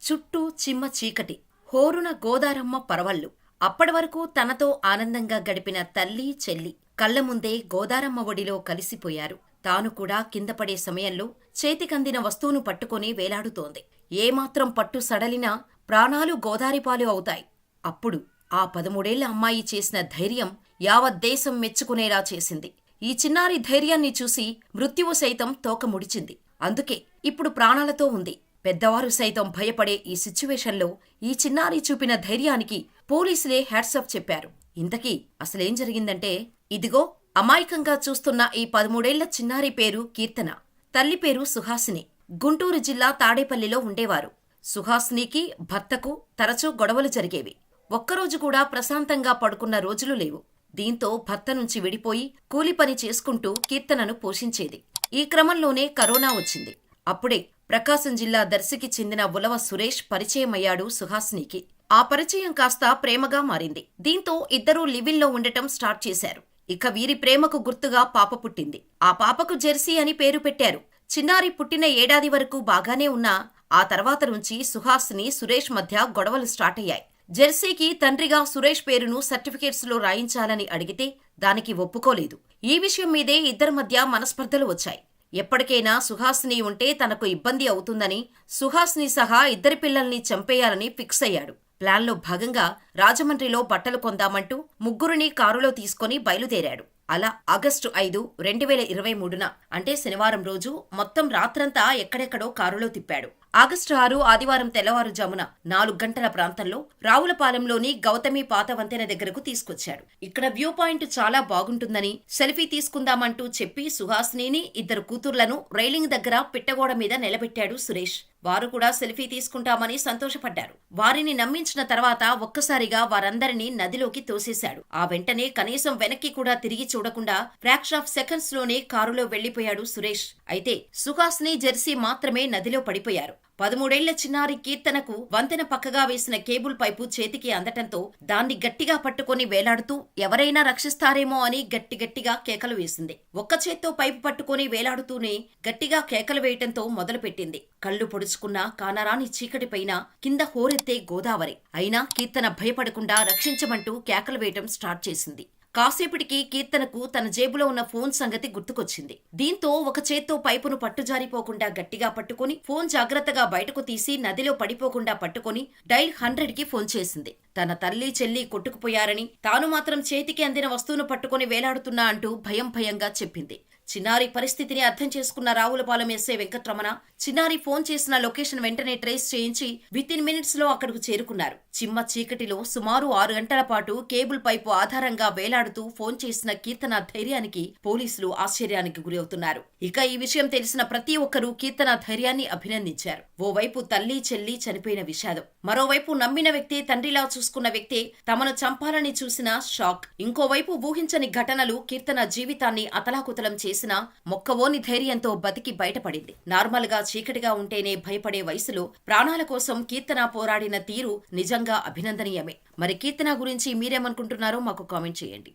చుట్టూ చిమ్మ చీకటి. హోరున గోదారమ్మ పరవళ్ళు. అప్పటివరకు తనతో ఆనందంగా గడిపిన తల్లి, చెల్లి కళ్లముందే గోదారమ్మ ఒడిలో కలిసిపోయారు. తాను కూడా కిందపడే సమయంలో చేతికందిన వస్తువును పట్టుకుని వేలాడుతోంది. ఏమాత్రం పట్టు సడలినా ప్రాణాలు గోదారిపాలు అవుతాయి. అప్పుడు ఆ 13ఏళ్ల అమ్మాయి చేసిన ధైర్యం యావద్దేశం మెచ్చుకునేలా చేసింది. ఈ చిన్నారి ధైర్యాన్ని చూసి మృత్యువు సైతం తోక ముడిచింది. అందుకే ఇప్పుడు ప్రాణాలతో ఉంది. పెద్దవారు సైతం భయపడే ఈ సిచ్యువేషన్లో ఈ చిన్నారి చూపిన ధైర్యానికి పోలీసులే హ్యాట్సాఫ్ చెప్పారు. ఇంతకీ అసలేం జరిగిందంటే, ఇదిగో అమాయకంగా చూస్తున్న ఈ 13ఏళ్ల చిన్నారి పేరు కీర్తన. తల్లి పేరు సుహాసిని. గుంటూరు జిల్లా తాడేపల్లిలో ఉండేవారు. సుహాసినికి, భర్తకు తరచూ గొడవలు జరిగేవి. ఒక్కరోజు కూడా ప్రశాంతంగా పడుకున్న రోజులు లేవు. దీంతో భర్త నుంచి విడిపోయి కూలిపని చేసుకుంటూ కీర్తనను పోషించేది. ఈ క్రమంలోనే కరోనా వచ్చింది. అప్పుడే ప్రకాశం జిల్లా దర్శికి చెందిన ఉలవ సురేష్ పరిచయమయ్యాడు సుహాసినికి. ఆ పరిచయం కాస్త ప్రేమగా మారింది. దీంతో ఇద్దరూ లివిన్లో ఉండటం స్టార్ట్ చేశారు. ఇక వీరి ప్రేమకు గుర్తుగా పాప పుట్టింది. ఆ పాపకు జెర్సీ అని పేరు పెట్టారు. చిన్నారి పుట్టిన ఏడాది వరకు బాగానే ఉన్నా ఆ తర్వాత నుంచి సుహాసిని, సురేష్ మధ్య గొడవలు స్టార్ట్ అయ్యాయి. జెర్సీకి తండ్రిగా సురేష్ పేరును సర్టిఫికేట్స్ లో రాయించాలని అడిగితే దానికి ఒప్పుకోలేదు. ఈ విషయం మీదే ఇద్దరి మధ్య మనస్పర్ధలు వచ్చాయి. ఎప్పటికైనా సుహాసిని ఉంటే తనకు ఇబ్బంది అవుతుందని సుహాసిని సహా ఇద్దరి పిల్లల్ని చంపేయాలని ఫిక్స్ అయ్యాడు. ప్లాన్లో భాగంగా రాజమండ్రిలో బట్టలు కొందామంటూ ముగ్గురిని కారులో తీసుకుని బయలుదేరాడు. అలా ఆగస్టు 5, 2023న అంటే శనివారం రోజు మొత్తం రాత్రంతా ఎక్కడెక్కడో కారులో తిప్పాడు. ఆగస్టు 6 ఆదివారం తెల్లవారుజామున 4 గంటల ప్రాంతంలో రావులపాలెంలోని గౌతమి పాత వంతెన దగ్గరకు తీసుకొచ్చాడు. ఇక్కడ వ్యూ పాయింట్ చాలా బాగుంటుందని సెల్ఫీ తీసుకుందామంటూ చెప్పి సుహాసినిని, ఇద్దరు కూతుర్లను రైలింగ్ దగ్గర పిట్టగోడ మీద నిలబెట్టాడు సురేష్. వారు కూడా సెల్ఫీ తీసుకుంటామని సంతోషపడ్డారు. వారిని నమ్మించిన తర్వాత ఒక్కసారిగా వారందరినీ నదిలోకి తోసేశాడు. ఆ వెంటనే కనీసం వెనక్కి కూడా తిరిగి చూడకుండా ఫ్రాక్షన్ ఆఫ్ సెకండ్స్ లోనే కారులో వెళ్లిపోయాడు సురేష్. అయితే సుహాసిని, జెర్సీ మాత్రమే నదిలో పడిపోయారు. 13ఏళ్ల చిన్నారి కీర్తనకు వంతెన పక్కగా వేసిన కేబుల్ పైపు చేతికి అందటంతో దాన్ని గట్టిగా పట్టుకుని వేలాడుతూ ఎవరైనా రక్షిస్తారేమో అని గట్టిగట్టిగా కేకలు వేసింది. ఒక్క చేత్తో పైపు పట్టుకుని వేలాడుతూనే గట్టిగా కేకలు వేయటంతో మొదలుపెట్టింది. కళ్ళు పొడుచుకున్న కానరాని చీకటిపైన కింద హోరెత్తే గోదావరి. అయినా కీర్తన భయపడకుండా రక్షించమంటూ కేకలు వేయటం స్టార్ట్ చేసింది. కాసేపటికి కీర్తనకు తన జేబులో ఉన్న ఫోన్ సంగతి గుర్తుకొచ్చింది. దీంతో ఒక చేత్తో పైపును పట్టుజారిపోకుండా గట్టిగా పట్టుకుని ఫోన్ జాగ్రత్తగా బయటకు తీసి నదిలో పడిపోకుండా పట్టుకుని డైల్ 100కి ఫోన్ చేసింది. తన తల్లి, చెల్లి కొట్టుకుపోయారని, తాను మాత్రం చేతికి అందిన వస్తువును పట్టుకుని వేలాడుతున్నా అంటూ భయంగా చెప్పింది. చిన్నారి పరిస్థితిని అర్థం చేసుకున్న రావులపాలెం ఎస్ఐ వెంకట్రమణ చిన్నారి ఫోన్ చేసిన లొకేషన్ వెంటనే ట్రేస్ చేయించి వితిన్ మినిట్స్ లో అక్కడకు చేరుకున్నారు. చిమ్మ చీకటిలో సుమారు 6 గంటల పాటు కేబుల్ పైపు ఆధారంగా వేలాడుతూ ఫోన్ చేసిన కీర్తన ధైర్యానికి పోలీసులు ఆశ్చర్యానికి గురవుతున్నారు. ఇక ఈ విషయం తెలిసిన ప్రతి ఒక్కరూ కీర్తన ధైర్యాన్ని అభినందించారు. ఓవైపు తల్లి, చెల్లి చనిపోయిన విషాదం, మరోవైపు నమ్మిన వ్యక్తి, తండ్రిలా చూసుకున్న వ్యక్తి తమను చంపాలని చూసిన షాక్, ఇంకోవైపు ఊహించని ఘటనలు కీర్తన జీవితాన్ని అతలాకుతలం చేసినా మొక్కవోని ధైర్యంతో బతికి బయటపడింది. నార్మల్ గా చీకటిగా ఉంటేనే భయపడే వయసులో ప్రాణాల కోసం కీర్తన పోరాడిన తీరు నిజంగా అభినందనీయమే. మరి కీర్తన గురించి మీరేమనుకుంటున్నారో మాకు కామెంట్ చేయండి.